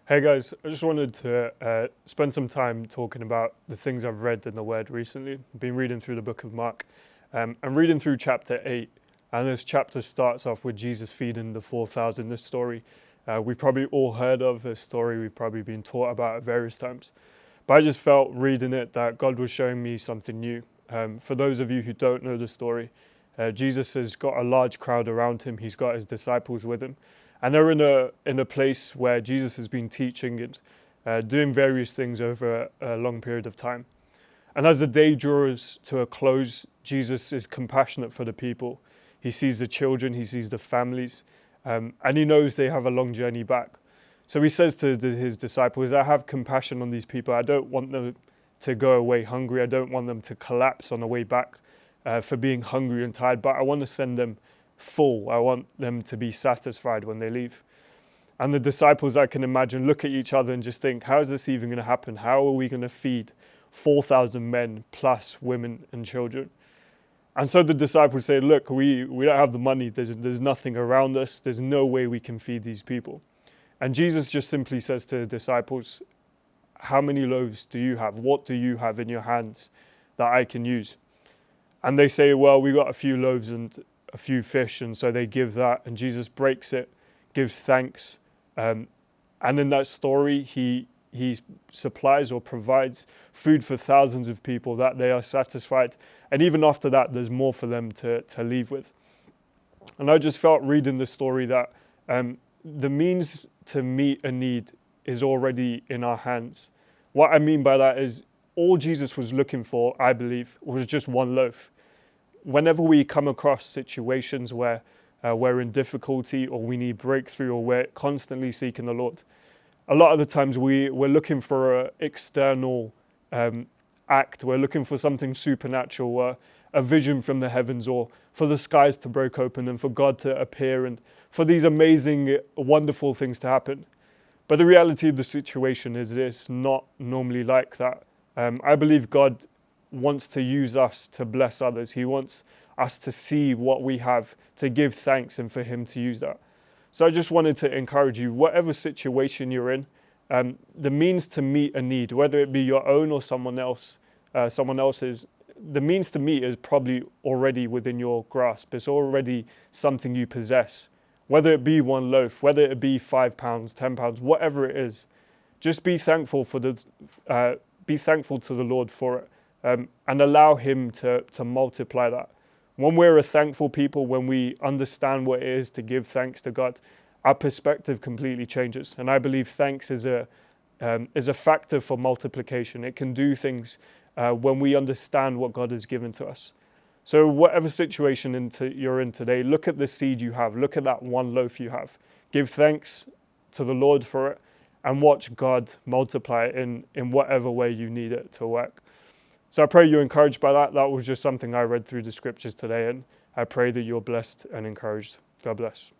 Hey guys, I just wanted to spend some time talking about the things I've read in the Word recently. I've been reading through the book of Mark. I'm reading through chapter 8, and this chapter starts off with Jesus feeding the 4,000. This story we've probably all heard of, this story we've probably been taught about at various times. But I just felt reading it that God was showing me something new. For those of you who don't know the story, Jesus has got a large crowd around him. He's got his disciples with him. And they're in a place where Jesus has been teaching and doing various things over a long period of time. And as the day draws to a close, Jesus is compassionate for the people. He sees the children, he sees the families, and he knows they have a long journey back. So he says to his disciples, I have compassion on these people. I don't want them to go away hungry. I don't want them to collapse on the way back for being hungry and tired, but I want to send them full. I want them to be satisfied when they leave. And the disciples, I can imagine, look at each other and just think, how is this even going to happen? How are we going to feed 4,000 men plus women and children? And so the disciples say, look, we don't have the money. There's nothing around us. There's no way we can feed these people. And Jesus just simply says to the disciples, how many loaves do you have? What do you have in your hands that I can use? And they say, well, we got a few loaves and a few fish, and so they give that, and Jesus breaks it, gives thanks, and in that story he supplies or provides food for thousands of people that they are satisfied, and even after that there's more for them to leave with. And I just felt reading the story that the means to meet a need is already in our hands. What I mean by that is all Jesus was looking for, I believe, was just one loaf. Whenever we come across situations where we're in difficulty or we need breakthrough or we're constantly seeking the Lord, a lot of the times we're looking for an external act. We're looking for something supernatural, a vision from the heavens, or for the skies to break open and for God to appear and for these amazing, wonderful things to happen. But the reality of the situation is it's not normally like that. I believe God wants to use us to bless others. He wants us to see what we have, to give thanks, and for him to use that. So I just wanted to encourage you, whatever situation you're in, the means to meet a need, whether it be your own or someone else's, the means to meet is probably already within your grasp. It's already something you possess. Whether it be one loaf, whether it be £5, £10, whatever it is, just be thankful be thankful to the Lord for it. And allow him to multiply that. When we're a thankful people, when we understand what it is to give thanks to God, our perspective completely changes. And I believe thanks is a factor for multiplication. It can do things when we understand what God has given to us. So whatever situation you're in today, look at the seed you have. Look at that one loaf you have. Give thanks to the Lord for it and watch God multiply it in whatever way you need it to work. So I pray you're encouraged by that. That was just something I read through the scriptures today, and I pray that you're blessed and encouraged. God bless.